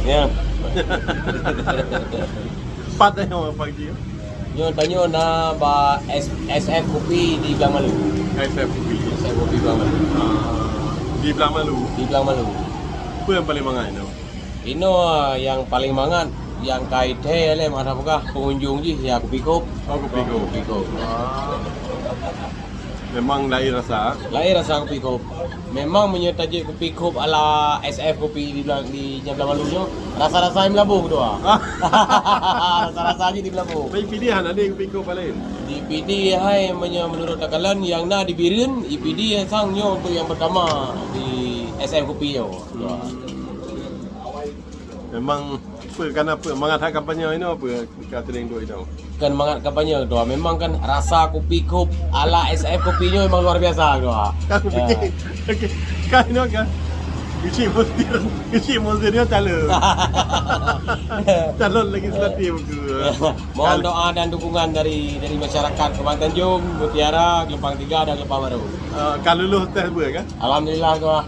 Ya. Empat yang pagi. Nyo tanyo na ba SF Kopi di Belang Malu. SF Kopi. SF Kopi Belang Malu. Di Belang Malu. Di Belang Malu. Apa yang paling mangai itu? Ino yang paling mangat yang kait le mana buka pengunjung ji ya kopi kop. Oh, kopi go. Kopi kop. Memang lain rasa. Lain rasa kopi kop. Memang menyertai kopi kop ala SF Kopi di Belang Malu nyo. Rasa-rasa melabuh tu ah. Rasa-rasa je di melabuh. Baik pilihan ada kopi go paling. DPD hai menurut takalan yang na dibirin IPD yang sangnya untuk yang pertama di SF Kopi yo. Memang apa kenapa mengatakan kampanye ini apa kata yang dua itu? Kan mangat kampanye doa memang kan rasa kopi kop ala SF Kopinya memang luar biasa doa. Aku fikir okey kan ini kan Kecil Muzir calon legislatif tu. Mohon doa dan dukungan dari masyarakat Kepulauan Tanjung, Mutiara, Gelempang 3 dan Gelempang Baru. Kalau lulus tes ber kan? Alhamdulillah doa.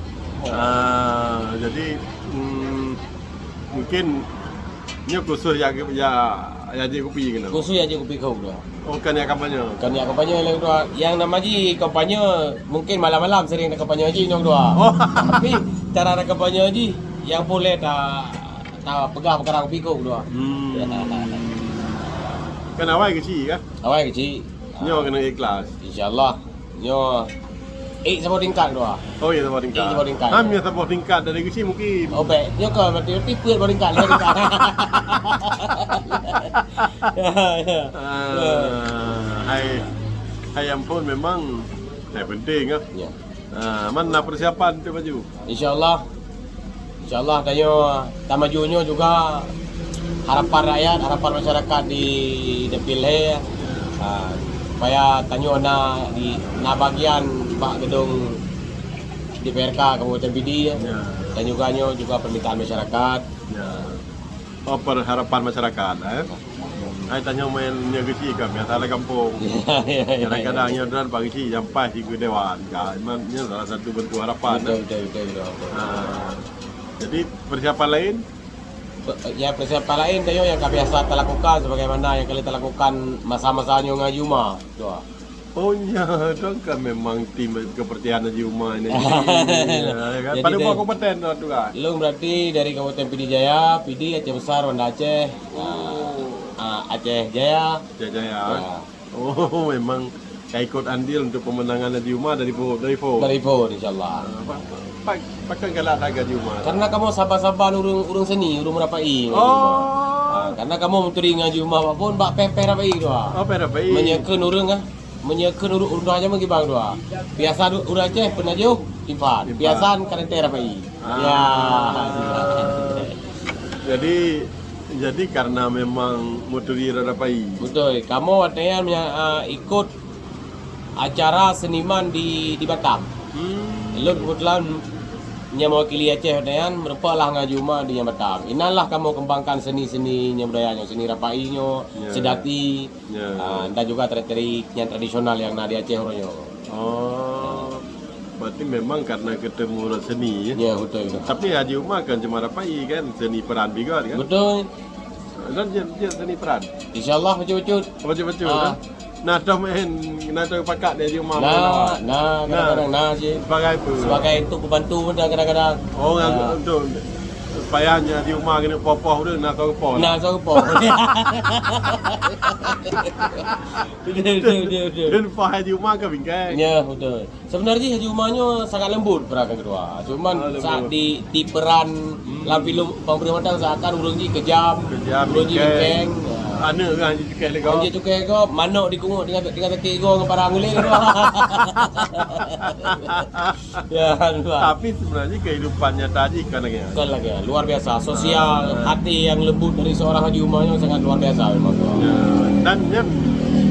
Jadi mungkin ni khusus yang jadi kopi kena. Khusus aja kopi kau doa. Oh kan yang kampanye. Kan ya kampanye yang doa. Yang nama ji kampanye mungkin malam-malam sering nak kampanye ji nyok doa. Oh. Tapi cara nak kampanye ji yang boleh tak pegang perkara kopi kau doa. Kan awal kecil kan? Awal kecil. Nyo kena ikhlas. InsyaAllah. Nyo sama tingkat doa. Oh ya sama tingkat. Sama tingkat. Hamnya sama tingkat dari kecil mungkin. Oh baik. Nyo ke berarti put tingkat lah tingkat. Hai ampun memang penting ah. Ya. Mana persiapan tu baju? InsyaAllah tanyo tamajunya juga harapan rakyat, harapan masyarakat di Depil supaya tanyo na bagian Pak Gedung DPRK Kabupaten Pidi Ya. dan juga permintaan masyarakat. Ya. Oh harapan masyarakat Hai tanya main nya kecil kan biasa lah kampung. Kadang-kadang nya dan pagi kecil sampai di dewan. Nya salah satu bentuk harapan. Betul. Jadi persiapan lain Ya persiapan lain tayo yang biasa kita lakukan sebagaimana yang kita lakukan masa-masa nyo ngaji rumah. Doa. oh ya, dong kan memang tim kepercayaan di rumah ini. Ya, kan? Pada buat kompeten tu kan. Lu berarti dari Kabupaten Pidi Jaya, Pidi Aceh Besar, Banda Aceh, Aceh Jaya. Jaya. Ya. Oh, memang ikut andil untuk pemenangan di rumah dari Fo. Dari Fo insyaallah. Pakai galak naga di rumah. Karena kamu sabar-sabar urung seni, urung merapai. Karena kamu menteri ngaji rumah pun bak pepe rapai doa. Oh, perapai. Menyekeun urang menyekeun urang aja mah gibang doa. Biasa urang Aceh pernah jauh timpan. Biasan karente rapai. Ya. Jadi karena memang muturi rapai. Betul. Kamu artinya ikut acara seniman di Batam. Lu kebetulan mewakili Aceh dan merupalah ngaji rumah di Batam. Inilah kamu kembangkan seni-seni budayanya, seni rapainya, sedati, dan juga tari-tari yang tradisional yang ada di Aceh orangnya. Oh, berarti memang karena ketemu seni ya. Betul. Tapi haji rumah kan cuma rapai kan, seni peran juga kan? Betul. Dan dia seni peran. InsyaAllah betul-betul. Betul-betul. Nah, pakat dia di rumah. Kadang-kadang je. Sebagai untuk pembantu pun kadang-kadang. Oh, untuk supayanya di rumah kena popoh tu nak tahu popoh. Betul. Dan faham di rumah ke bingkai. Ya, betul. Sebenarnya haji rumahnya sangat lembut perangkat kedua. Cuman saat di peran dalam filem pemberontakan seakan urang ji kejam, urang ji bengkeng. Ana kan haji cukai lego. Haji cukai go manuk dikungut dengan kaki go dengan parang ulih go. Ya, tapi sebenarnya kehidupannya tadi kan lagi. Luar biasa. Sosial, hati yang lembut dari seorang haji rumahnya sangat luar biasa memang. Dan yang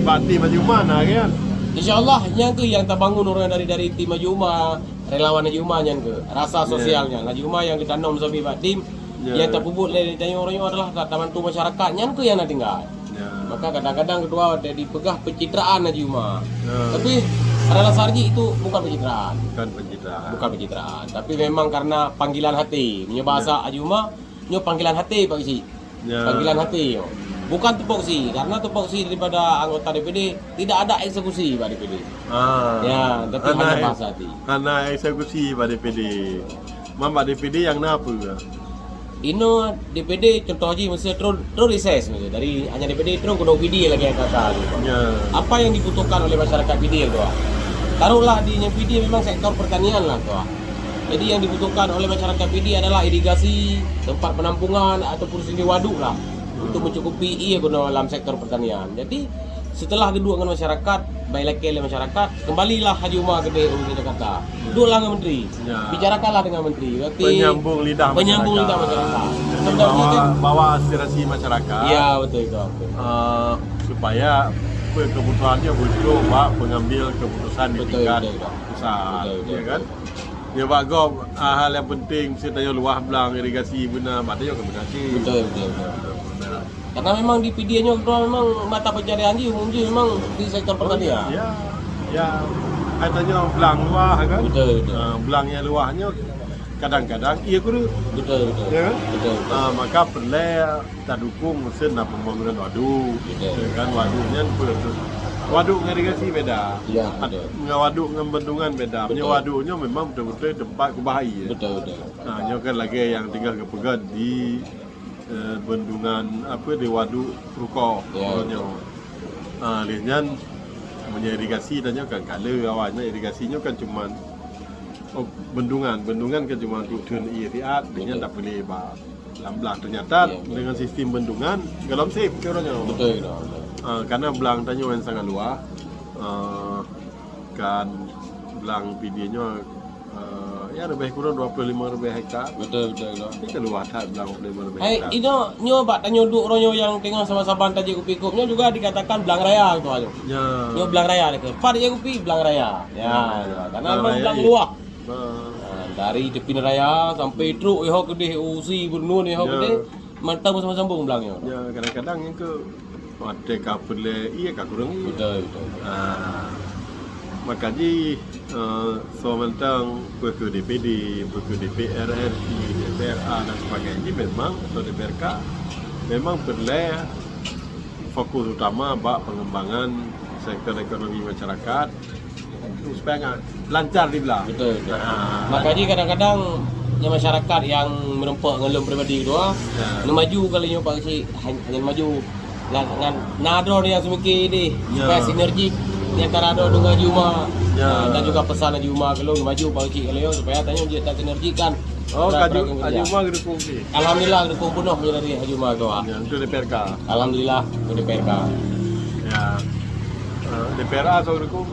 bakti haji rumah nah kan. InsyaAllah yang terbangun orang dari tim Haji Umar, relawan Haji Umar yang rasa sosialnya. Haji Umar yang ditanam sampai tim yang terpupuk dari orangnya adalah taman tu masyarakat yang nak tinggal. Maka kadang-kadang kedua dipegah pencitraan Haji Umar. Tapi adalah Sarji itu bukan pencitraan. Bukan pencitraan, tapi memang karena panggilan hati. Punya bahasa Haji Umar nyo panggilan hati Pak Isi. Ya. Panggilan hati yo. Bukan tupoksi, karena tupoksi daripada anggota DPD tidak ada eksekusi Pak DPD. Ya, tapi hanya bahasa hati. Karena eksekusi pada DPD. Mama DPD yang napa? Ino DPD contoh aja mesti terus reses dari hanya DPD terus kuno PD lagi yang kata. Ya. Apa yang dibutuhkan oleh masyarakat PD itu? Taruhlah di PD memang sektor pertanian lah tuh. Jadi yang dibutuhkan oleh masyarakat PD adalah irigasi, tempat penampungan ataupun sini waduk lah untuk mencukupi dalam sektor pertanian. Jadi setelah duduk dengan masyarakat, baik lagi oleh masyarakat, kembalilah Haji Umar ke DU ke Jakarta. Duduklah dengan menteri, bicarakanlah dengan menteri. Berarti Penyambung lidah masyarakat. Bawa aspirasi masyarakat. Iya betul itu. Supaya kebutuhannya muncul pengambil keputusan di tingkat pusat, ya kan? Ya Pak Gop, hal yang penting mesti tanya luah belang irigasi benar, maknanya komunikasi. Betul. Karena memang di PD-nya memang mata pencarian dia memang di sektor pertanian. Ya. Katanya belang luah kan? Betul. Belangnya luahnya kadang-kadang iya kudu. Betul. Ya kan? Betul. Maka perlu kita dukung mesin pembangunan waduk. Ya kan waduknya waduk irigasi beda. Iya, Waduk dengan bendungan beda. Punya waduknya memang betul-betul tempat kubahai. Betul. Nah, kan lagi yang tinggal kepegat di bendungan di waduk Ruko. Ya. Lihatnya punya irigasi dan kan kala awalnya irigasinya kan cuma bendungan kan cuma untuk turun iriat, dia tak boleh belang ternyata dengan sistem bendungan dalam safe orangnya. Betul. Karena belang tanya yang sangat luas, kan belang PD-nya ya lebih kurang 25 hektar. Betul. Ini keluar tak belang 25 Hai, hektar. itu nyo bak tanya duk ronyo yang tengah sama-sama tadi kupi kupnya juga dikatakan belang raya gitu aja. Ya. Nyo belang raya deh. Pak dia kupi belang raya. Ya, karena memang raya, belang iya. luak. Dari tepi raya sampai truk yo gede usi bernun yo gede mantap sambung belangnya. Ya, kadang-kadang yang ke ada kapal iya ka kurang. Betul. Makanya sementang ke DPD, ke DPR RI, DPRA dan sebagainya memang atau DPRK memang perlu fokus utama pengembangan sektor ekonomi masyarakat supaya lancar di belah. Betul. Makanya kadang-kadang yang masyarakat yang merempak ngelum pribadi doa, maju kali nyo Pak si hanya maju dengan nado yang semiki ni supaya sinergi di antara Ado dengan Haji Umar. Dan juga pesan Haji Umar kalau maju Pak Cik kalau supaya tanya dia tak sinergikan. Haji Umar gedukung ni. Alhamdulillah gedukung penuh dari Haji Umar doa. Itu DPRK. Alhamdulillah DPRK. Ya. DPRA atau gedukung?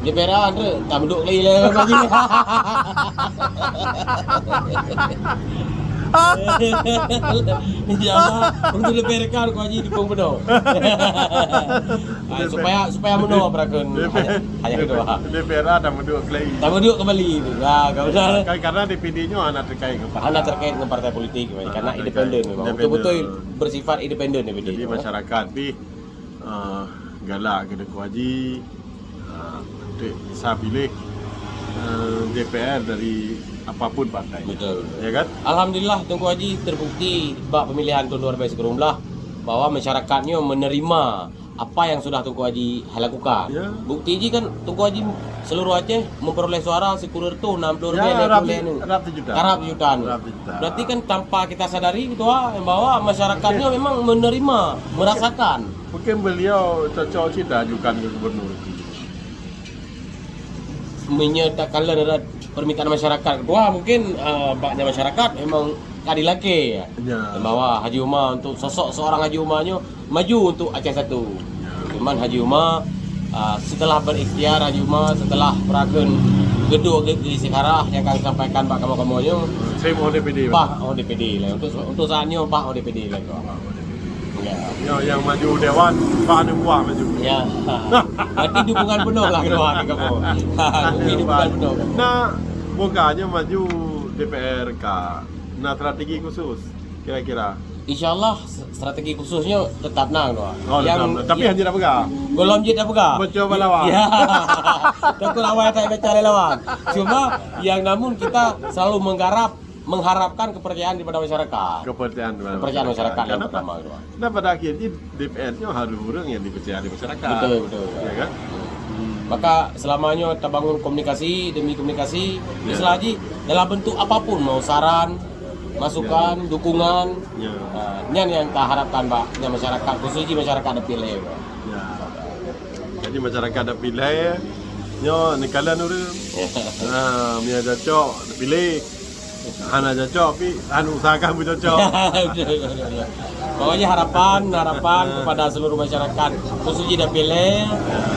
DPRA ada tak duduk lagi lah bagi. Insyaallah untuk DPRK aku haji dukung penuh. Supaya menua perakun hanya kedua. DPRA dah menduk lagi. Tak duduk kembali. Nah, Karena DPD-nya anak terkait dengan partai. Anak terkait dengan partai politik karena independen memang. Betul-betul bersifat independen DPD. Jadi masyarakat galak ke Deku Haji bisa pilih DPR dari apapun partai. Betul. Ya kan? Alhamdulillah Tunku Haji terbukti bak pemilihan tahun 2019 bahwa masyarakatnya menerima apa yang sudah Tunku Haji lakukan. Ya. Bukti Haji kan Tunku Haji seluruh Aceh memperoleh suara sekurang tu 60 juta. Arab jutaan. Berarti kan tanpa kita sadari gitu bahwa masyarakatnya memang menerima, merasakan. Mungkin beliau cocok cita ajukan ke gubernur. Menyatakan dari permintaan masyarakat. Wah mungkin baknya masyarakat memang adil lagi ya. Bahwa Haji Umar untuk sosok seorang Haji Umarnya maju untuk Aceh 1. Cuman Haji Umar setelah berikhtiar Haji Umar setelah perakan gedung Sikarah yang kami sampaikan Pak kamu-kamunya saya mau DPD. Pak DPD lah untuk saatnya Pak DPD lah. Yang maju Dewan Pak Anu Buah maju. Ya. Berarti dukungan penuh lah kedua kamu. Dukungan penuh. Nah, bukannya maju DPRK. Nah, strategi khusus kira-kira. Insyaallah strategi khususnya tetap nang doa. Tapi hanya dah pegang. Golom je dah pegang. Mencoba lawan. Ya. Takut lawan tak baca lawan. Cuma yang namun kita selalu menggarap mengharapkan kepercayaan daripada masyarakat. Kepercayaan masyarakat yang Karena pertama itu. Nah pada akhirnya DPR-nya harus orang yang dipercaya di masyarakat. Betul. Ya kan? Maka selamanya kita bangun komunikasi demi komunikasi, Ya. selagi dalam bentuk apapun, mau saran, masukan, dukungan, Ya. ini yang kita harapkan Pak, yang masyarakat, khususnya masyarakat ada pilih. Pak. Ya. Jadi masyarakat ada pilih, nyo nikalan orang. Mia cocok pilih. Hana cocok, tapi anu usahakan pun cocok. Pokoknya harapan kepada seluruh masyarakat khususnya ada pilih,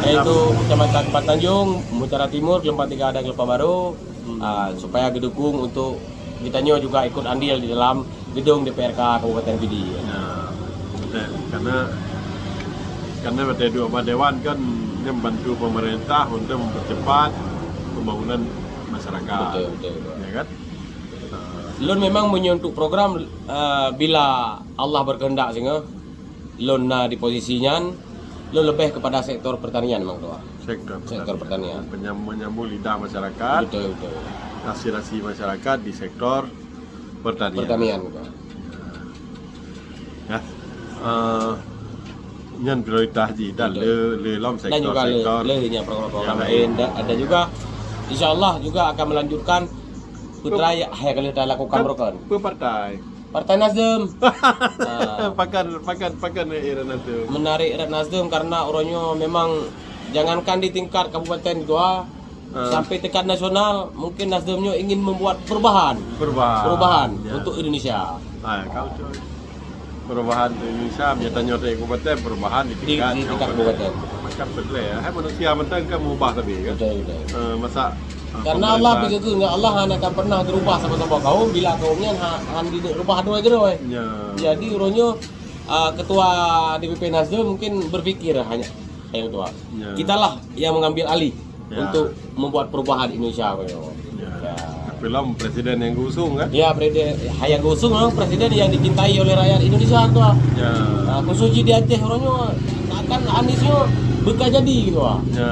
yaitu Kecamatan Tempat Tanjung, Mutara Timur, Kelapa 3 ada Kelapa Baru, supaya didukung untuk kita juga ikut andil di dalam gedung DPRK Kabupaten Pidi. Nah, karena pada dua dewan kan yang membantu pemerintah untuk mempercepat pembangunan masyarakat. Betul. Ya kan? Lon memang menyentuh program bila Allah berkehendak sehingga lon di posisinya lon lebih kepada sektor pertanian memang doa. Sektor pertanian. Menyambung lidah masyarakat. Betul. Aspirasi masyarakat di sektor pertanian. Betul. Ya. Yang prioritas di dan le lom Dan juga sektor lehnya program-program yang lain ada juga insya Allah juga akan melanjutkan putra yang kali kita lakukan broken partai. Partai Nasdem. Pakan era nanti. Menarik Red Nasdem karena orangnya memang jangankan di tingkat kabupaten doa sampai tingkat nasional mungkin Nasdemnya ingin membuat perubahan Ya. untuk Indonesia. Kau coy. Perubahan di Indonesia biasanya dari kabupaten perubahan di tingkat kabupaten. Macam betul ya. Manusia mentang kan mengubah tapi kan. Betul. Masa Karena Allah begitu enggak Allah akan pernah berubah sama-sama kaum bila kaumnya han dirubah dua gitu. Ya. Jadi uronyo ketua DPP Nasdem mungkin berpikir hanya yang tua. Ya. Kitalah yang mengambil alih Ya. untuk membuat perubahan Indonesia. Ya. Film presiden yang gusung kan? Ya, hayang gusung presiden yang dicintai oleh rakyat Indonesia tua. Ya. Khususnya di Aceh orangnya akan Anisnya bekas jadi gitu. Ya.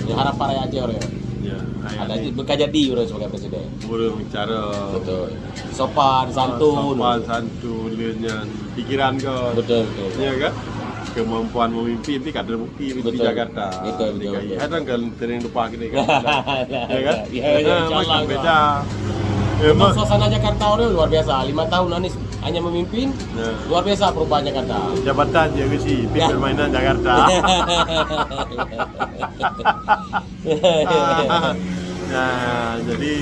Ya, harapan rakyat Aceh orangnya. Ya. Ada bekas jadi orang sebagai presiden. Burung bicara. Betul. Sopan, santun. Lihatnya pikiran kau. Betul. Ya kan? Kemampuan memimpin itu kadar bukti di Betul. Jakarta. Betul. Kadang kan sering lupa kita kan. Ya kan? Ya, insyaallah. Macam beda. Memang suasana Jakarta orang luar biasa. 5 tahun Anies hanya memimpin. Ya. Luar biasa perubahan Jakarta. Jabatan je ke si permainan Jakarta. Nah, jadi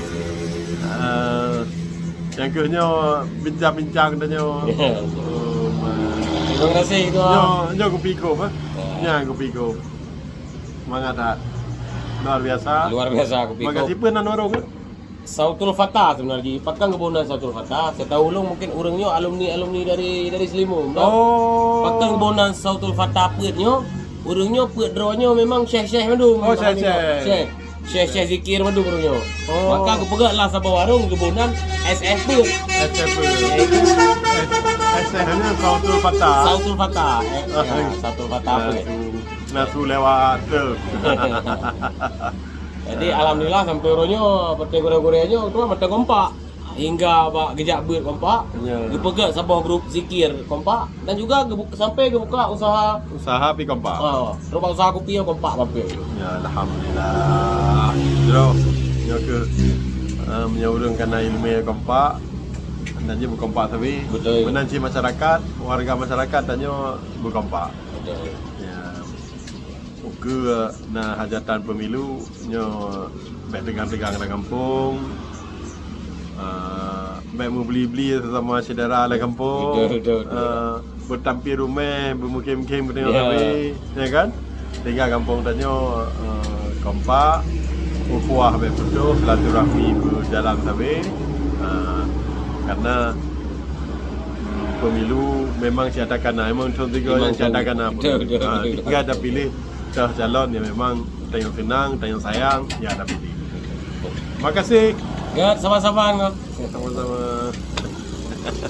yang kedua bincang-bincang dan Terima kasih itu. nyo kopi ko apa? Nya kopi ko. Mangat luar biasa. Luar biasa aku Makasih pikir. pun nan orang kan. Sautul Fatah sebenarnya. Pakai kebunan Sautul Fatah. Saya tahu ulung mungkin orangnya alumni dari Selimu. Oh. Pakai kebunan Sautul Fatah peutnya. Orangnya peut drawnya memang syekh-syekh madu. Oh, syekh-syekh. Syekh zikir madu orangnya. Oh. Maka aku pegat lah sabah warung kebunan SF peut. Hanya Sautul Fatah. Sautul Fatah. Sautul Fatah peut. Nasu lewat tu. Jadi alhamdulillah sampai orangnya partai gore-goreanya itu mata kompak. Hingga pak gejak beut kompak. Ya. Gepegat sabah grup zikir kompak dan juga sampai buka usaha Usaha pi kompak. rumah usaha kopi yang kompak mampir. Ya alhamdulillah. Terus yo ke menyurung karena ilmu yang kompak. Dan dia berkompak tapi Betul. menanci masyarakat, warga masyarakat tanya berkompak. Betul. Ya. Uke na hajatan pemilu nyo baik tegang-tegang dalam kampung. Baik mau beli-beli sesama saudara dalam kampung. Betul. Bertampil rumah, bermukim-mukim bertengok Ya. habis, ya kan? Tinggal kampung tanya kompak, ukhuwah betul, silaturahmi berjalan sampai. Karena pemilu memang siadakan memang contoh yang siadakan Betul. tinggal ada pilih calon yang memang tayang senang, tayang sayang, ya ada pilih. Makasih. Ya, sama-sama. Sama-sama.